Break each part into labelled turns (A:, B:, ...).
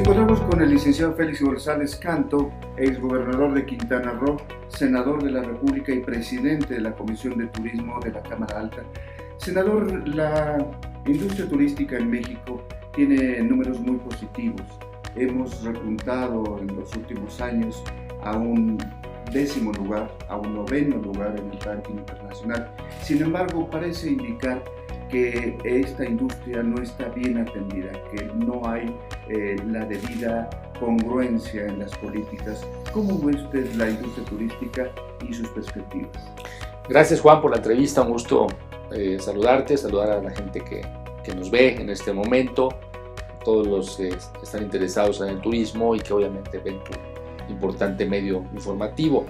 A: encontramos con el licenciado Félix González Canto, exgobernador de Quintana Roo, senador de la República y presidente de la Comisión de Turismo de la Cámara Alta. Senador, la industria turística en México tiene números muy positivos. Hemos repuntado en los últimos años a un 10º lugar, a un 9º lugar en el ranking internacional. Sin embargo, parece indicar que esta industria no está bien atendida, que no hay la debida congruencia en las políticas. ¿Cómo ve usted la industria turística y sus perspectivas?
B: Gracias, Juan, por la entrevista. Un gusto saludarte, saludar a la gente que nos ve en este momento, todos los que están interesados en el turismo y que obviamente ven tu importante medio informativo.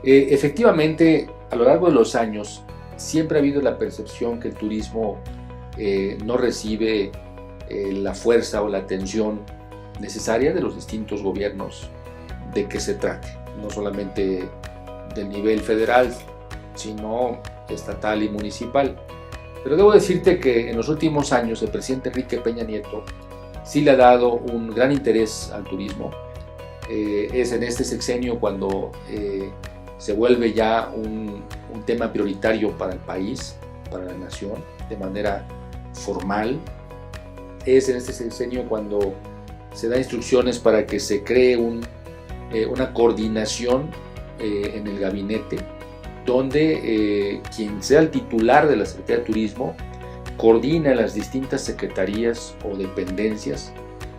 B: Efectivamente, a lo largo de los años, siempre ha habido la percepción que el turismo no recibe la fuerza o la atención necesaria de los distintos gobiernos de que se trate, no solamente del nivel federal, sino estatal y municipal. Pero debo decirte que en los últimos años el presidente Enrique Peña Nieto sí le ha dado un gran interés al turismo. Es en este sexenio cuando se vuelve ya un tema prioritario para el país, para la nación, de manera formal. Es en este sexenio cuando se da instrucciones para que se cree una coordinación en el gabinete, donde quien sea el titular de la Secretaría de Turismo coordina las distintas secretarías o dependencias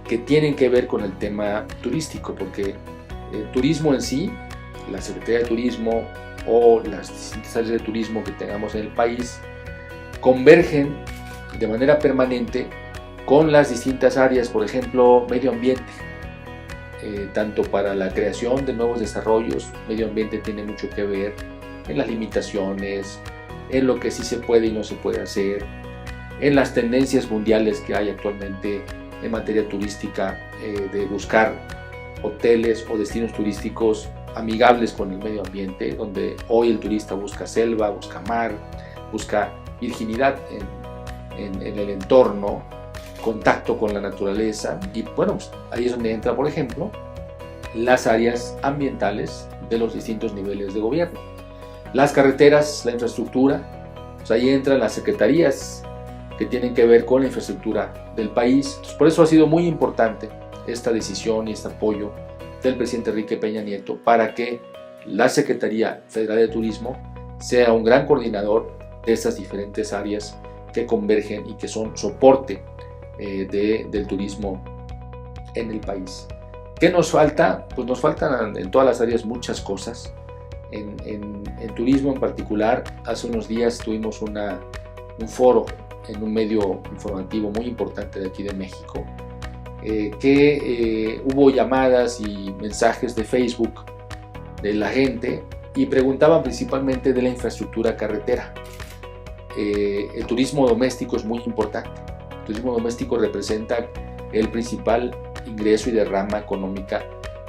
B: que tienen que ver con el tema turístico, porque el turismo en sí, la Secretaría de Turismo o las distintas áreas de turismo que tengamos en el país convergen de manera permanente con las distintas áreas, por ejemplo, medio ambiente. Tanto para la creación de nuevos desarrollos, medio ambiente tiene mucho que ver en las limitaciones, en lo que sí se puede y no se puede hacer, en las tendencias mundiales que hay actualmente en materia turística, de buscar hoteles o destinos turísticos amigables con el medio ambiente, donde hoy el turista busca selva, busca mar, busca virginidad en el entorno, contacto con la naturaleza. Y bueno, pues ahí es donde entra, por ejemplo, las áreas ambientales de los distintos niveles de gobierno. Las carreteras, la infraestructura, pues ahí entran las secretarías que tienen que ver con la infraestructura del país. Entonces, por eso ha sido muy importante esta decisión y este apoyo del presidente Enrique Peña Nieto para que la Secretaría Federal de Turismo sea un gran coordinador de estas diferentes áreas que convergen y que son soporte del turismo en el país. ¿Qué nos falta? Pues nos faltan en todas las áreas muchas cosas. En turismo en particular, hace unos días tuvimos un foro en un medio informativo muy importante de aquí de México, que hubo llamadas y mensajes de Facebook de la gente y preguntaban principalmente de la infraestructura carretera. El turismo doméstico es muy importante. El turismo doméstico representa el principal ingreso y derrama económica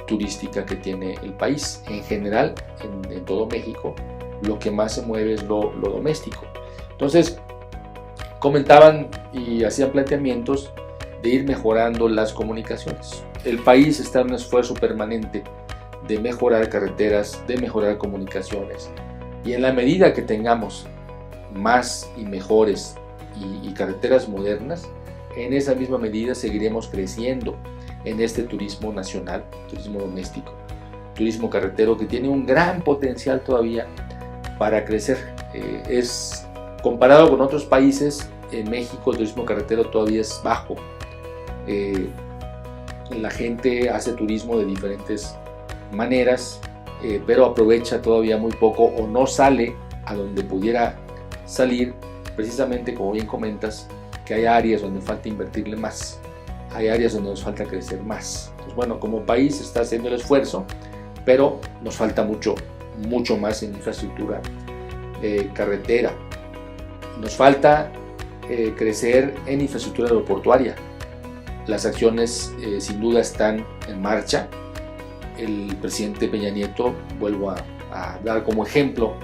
B: turística que tiene el país. En general, en todo México, lo que más se mueve es lo doméstico. Entonces, comentaban y hacían planteamientos de ir mejorando las comunicaciones. El país está en un esfuerzo permanente de mejorar carreteras, de mejorar comunicaciones, y en la medida que tengamos más y mejores y carreteras modernas, en esa misma medida seguiremos creciendo en este turismo nacional, turismo doméstico, turismo carretero, que tiene un gran potencial todavía para crecer. Comparado con otros países, en México el turismo carretero todavía es bajo. La gente hace turismo de diferentes maneras, pero aprovecha todavía muy poco o no sale a donde pudiera salir, precisamente como bien comentas, que hay áreas donde falta invertirle más, hay áreas donde nos falta crecer más. Entonces, bueno, como país está haciendo el esfuerzo, pero nos falta mucho más en infraestructura carretera. Nos falta crecer en infraestructura aeroportuaria. Las acciones sin duda están en marcha. El presidente Peña Nieto, vuelvo a dar como ejemplo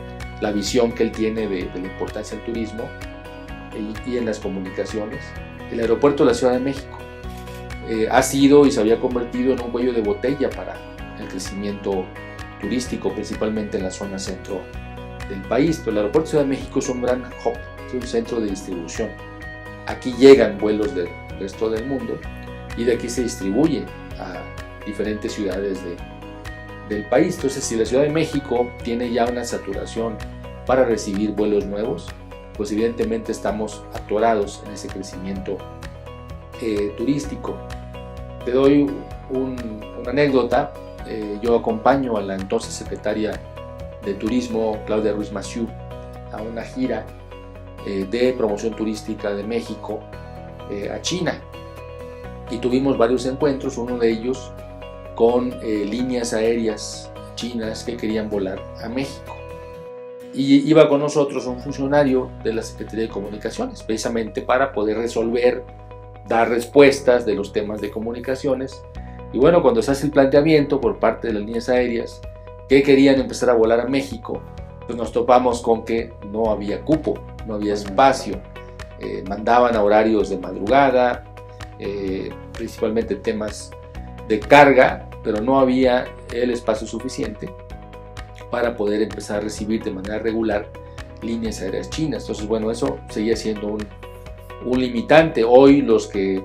B: la visión que él tiene de la importancia del turismo y en las comunicaciones. El aeropuerto de la Ciudad de México ha sido y se había convertido en un cuello de botella para el crecimiento turístico, principalmente en la zona centro del país. Pero el aeropuerto de Ciudad de México es un gran hub, es un centro de distribución. Aquí llegan vuelos del resto del mundo y de aquí se distribuye a diferentes ciudades del país. Entonces, si la Ciudad de México tiene ya una saturación para recibir vuelos nuevos, pues evidentemente estamos atorados en ese crecimiento turístico. Te doy una anécdota. Yo acompaño a la entonces secretaria de Turismo, Claudia Ruiz Massieu, a una gira de promoción turística de México a China, y tuvimos varios encuentros, uno de ellos con líneas aéreas chinas que querían volar a México, y iba con nosotros un funcionario de la Secretaría de Comunicaciones, precisamente para poder dar respuestas de los temas de comunicaciones. Y bueno, cuando se hace el planteamiento por parte de las líneas aéreas que querían empezar a volar a México, pues nos topamos con que no había cupo, no había espacio. Mandaban a horarios de madrugada, principalmente temas de carga, pero no había el espacio suficiente para poder empezar a recibir de manera regular líneas aéreas chinas. Entonces, bueno, eso seguía siendo un limitante. Hoy los que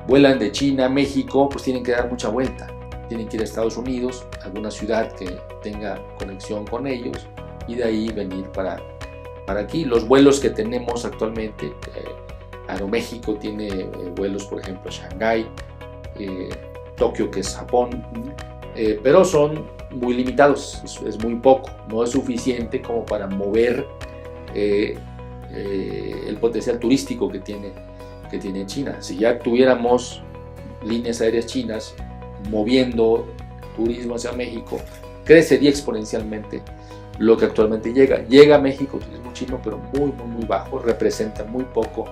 B: vuelan de China a México pues tienen que dar mucha vuelta, tienen que ir a Estados Unidos, alguna ciudad que tenga conexión con ellos, y de ahí venir para aquí. Los vuelos que tenemos actualmente, Aeroméxico tiene vuelos, por ejemplo, a Shanghái, Tokio, que es Japón, pero son muy limitados, es muy poco, no es suficiente como para mover el potencial turístico que tiene China. Si ya tuviéramos líneas aéreas chinas moviendo turismo hacia México, crecería exponencialmente lo que actualmente llega a México turismo chino, pero muy bajo, representa muy poco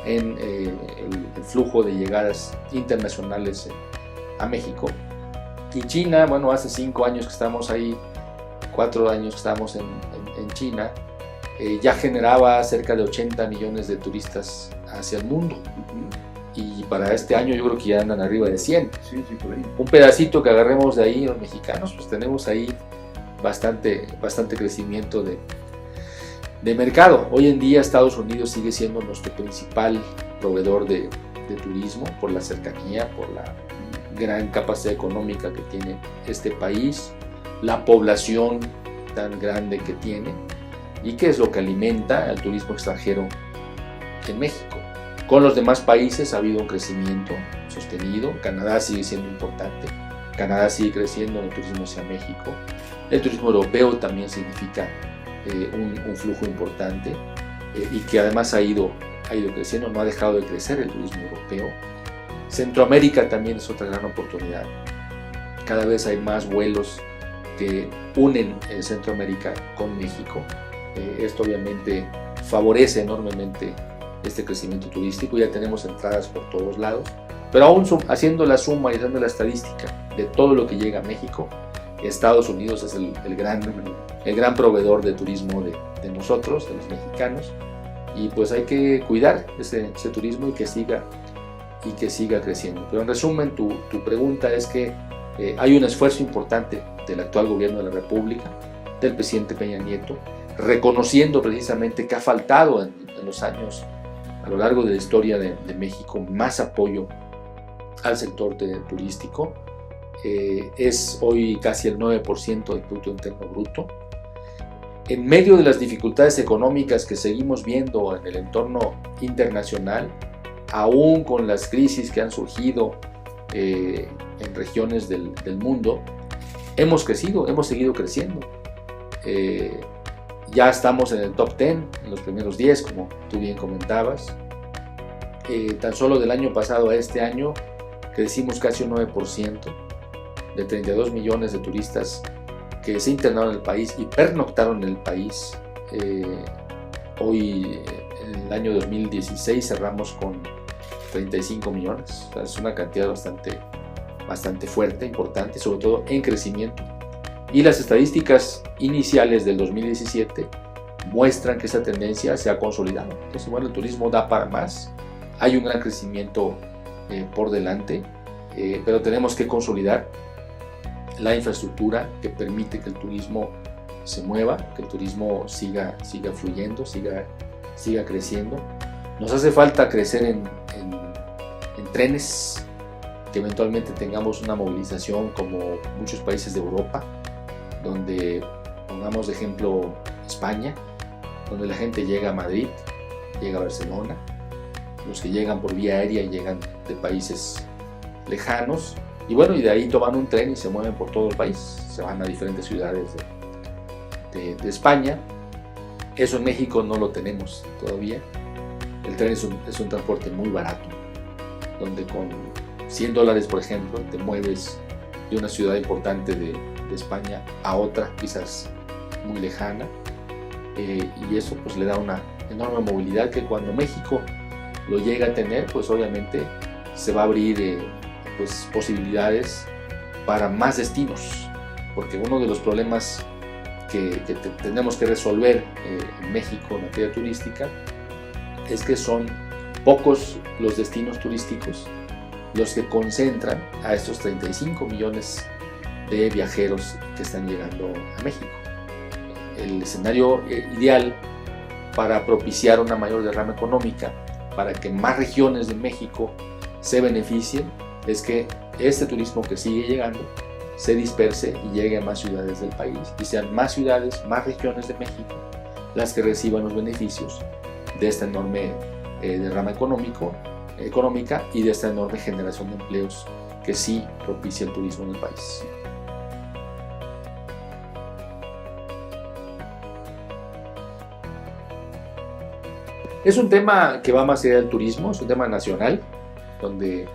B: en el flujo de llegadas internacionales a México. Y China, bueno, hace 5 años que estamos ahí, 4 años que estamos en China, ya generaba cerca de 80 millones de turistas hacia el mundo, y para este año yo creo que ya andan arriba de 100.
A: Sí, por ahí.
B: Un pedacito que agarremos de ahí los mexicanos, pues tenemos ahí bastante crecimiento de mercado. Hoy en día Estados Unidos sigue siendo nuestro principal proveedor de turismo, por la cercanía, por la gran capacidad económica que tiene este país, la población tan grande que tiene, y que es lo que alimenta al turismo extranjero en México. Con los demás países ha habido un crecimiento sostenido. Canadá sigue siendo importante, Canadá sigue creciendo en el turismo hacia México. El turismo europeo también significa un flujo importante, y que además ha ido creciendo, no ha dejado de crecer el turismo europeo. Centroamérica también es otra gran oportunidad. Cada vez hay más vuelos que unen Centroamérica con México. Esto obviamente favorece enormemente este crecimiento turístico. Ya tenemos entradas por todos lados, pero aún haciendo la suma y dando la estadística de todo lo que llega a México, Estados Unidos es el gran proveedor de turismo de nosotros, de los mexicanos, y pues hay que cuidar ese turismo y que siga creciendo. Pero en resumen, tu pregunta es que hay un esfuerzo importante del actual gobierno de la República, del presidente Peña Nieto, reconociendo precisamente que ha faltado en los años, a lo largo de la historia de México, más apoyo al sector turístico. Es hoy casi el 9% del Producto Interno Bruto. En medio de las dificultades económicas que seguimos viendo en el entorno internacional, aún con las crisis que han surgido en regiones del mundo, hemos seguido creciendo. Ya estamos en el top 10, en los primeros 10, como tú bien comentabas. Tan solo del año pasado a este año crecimos casi un 9%, de 32 millones de turistas que se internaron en el país y pernoctaron en el país. Hoy, en el año 2016, cerramos con 35 millones. O sea, es una cantidad bastante fuerte, importante, sobre todo en crecimiento. Y las estadísticas iniciales del 2017 muestran que esa tendencia se ha consolidado. Entonces, bueno, el turismo da para más. Hay un gran crecimiento por delante. pero tenemos que consolidar la infraestructura que permite que el turismo se mueva, que el turismo siga fluyendo, siga creciendo. Nos hace falta crecer en trenes, que eventualmente tengamos una movilización como muchos países de Europa, donde pongamos de ejemplo España, donde la gente llega a Madrid, llega a Barcelona, los que llegan por vía aérea llegan de países lejanos, y bueno, y de ahí toman un tren y se mueven por todo el país, se van a diferentes ciudades de España. Eso en México no lo tenemos todavía. El tren es un transporte muy barato, donde con $100, por ejemplo, te mueves de una ciudad importante de España a otra, quizás muy lejana, y eso pues le da una enorme movilidad que cuando México lo llega a tener, pues obviamente se va a abrir pues posibilidades para más destinos, porque uno de los problemas que tenemos que resolver en México en materia turística es que son pocos los destinos turísticos los que concentran a estos 35 millones de viajeros que están llegando a México. El escenario ideal para propiciar una mayor derrama económica, para que más regiones de México se beneficien, es que este turismo que sigue llegando se disperse y llegue a más ciudades del país, y sean más ciudades, más regiones de México las que reciban los beneficios de esta enorme derrama económica y de esta enorme generación de empleos que sí propicia el turismo en el país. Es un tema que va más allá del turismo, es un tema nacional, donde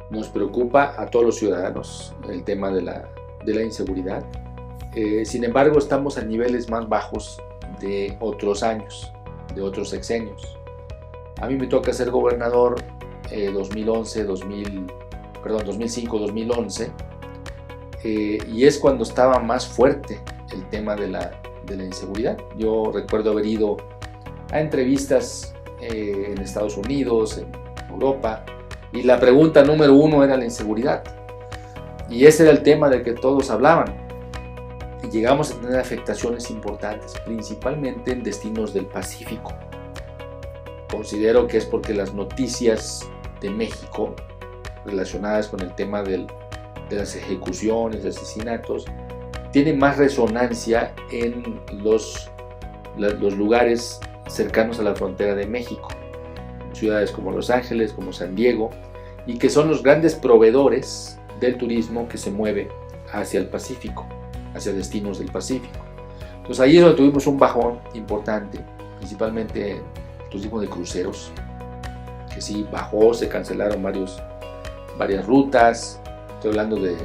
B: nos preocupa a todos los ciudadanos el tema de la inseguridad. Sin embargo, estamos a niveles más bajos de otros años, de otros sexenios. A mí me toca ser gobernador 2005-2011, y es cuando estaba más fuerte el tema de la inseguridad. Yo recuerdo haber ido a entrevistas en Estados Unidos, en Europa, y la pregunta número uno era la inseguridad, y ese era el tema del que todos hablaban, y llegamos a tener afectaciones importantes, principalmente en destinos del Pacífico. Considero que es porque las noticias de México relacionadas con el tema de las ejecuciones, asesinatos, tienen más resonancia en los lugares cercanos a la frontera de México, ciudades como Los Ángeles, como San Diego, y que son los grandes proveedores del turismo que se mueve hacia el Pacífico, hacia destinos del Pacífico. Entonces ahí es donde tuvimos un bajón importante, principalmente el turismo de cruceros, que sí bajó, se cancelaron varias rutas. Estoy hablando de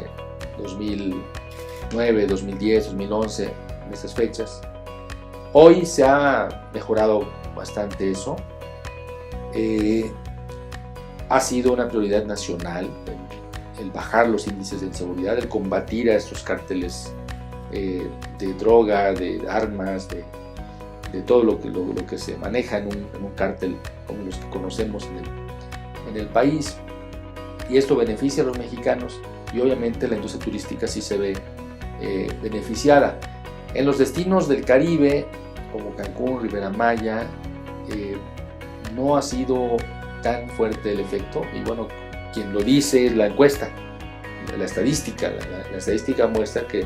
B: 2009, 2010, 2011, en esas fechas. Hoy se ha mejorado bastante eso. Ha sido una prioridad nacional el bajar los índices de inseguridad, el combatir a estos cárteles de droga, de armas, de todo lo que se maneja en un cártel como los que conocemos en el país. Y esto beneficia a los mexicanos, y obviamente la industria turística sí se ve beneficiada. En los destinos del Caribe, como Cancún, Riviera Maya, no ha sido tan fuerte el efecto, y bueno, quien lo dice es la encuesta, la estadística. La estadística muestra que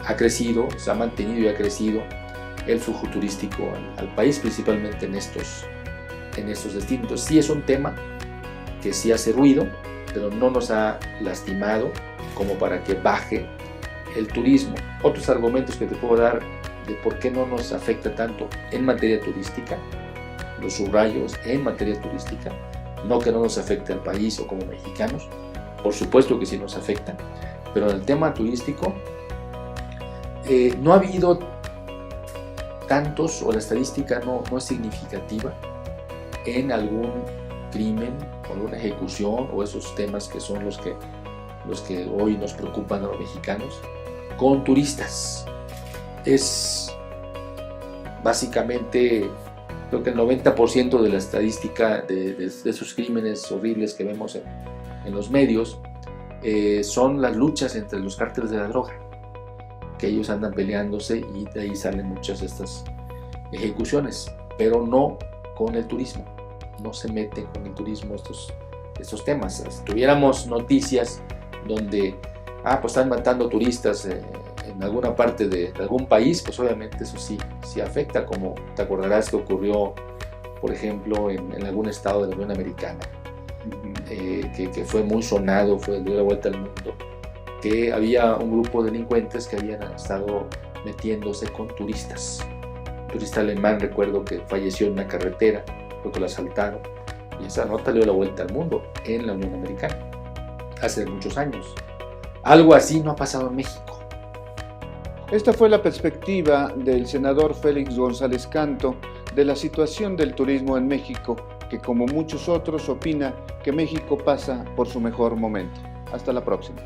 B: ha crecido, se ha mantenido y ha crecido el flujo turístico al país, principalmente en estos destinos. Entonces, sí es un tema que sí hace ruido, pero no nos ha lastimado como para que baje el turismo. Otros argumentos que te puedo dar de por qué no nos afecta tanto en materia turística, los subrayos en materia turística, no que no nos afecte al país o como mexicanos, por supuesto que sí nos afecta, pero en el tema turístico no ha habido tantos, o la estadística no es significativa en algún crimen o alguna ejecución, o esos temas que son los que hoy nos preocupan a los mexicanos, con turistas. Es básicamente, creo que el 90% de la estadística de esos crímenes horribles que vemos en los medios son las luchas entre los cárteles de la droga, que ellos andan peleándose y de ahí salen muchas de estas ejecuciones, pero no con el turismo, no se meten con el turismo estos temas. Si tuviéramos noticias donde pues están matando turistas en alguna parte de algún país, pues obviamente eso sí afecta, como te acordarás que ocurrió, por ejemplo, en algún estado de la Unión Americana, que fue muy sonado, dio la vuelta al mundo, que había un grupo de delincuentes que habían estado metiéndose con turistas. Un turista alemán, recuerdo, que falleció en una carretera, porque lo asaltaron, y esa nota dio la vuelta al mundo en la Unión Americana, hace muchos años. Algo así no ha pasado en México.
A: Esta fue la perspectiva del senador Félix González Canto de la situación del turismo en México, que como muchos otros opina que México pasa por su mejor momento. Hasta la próxima.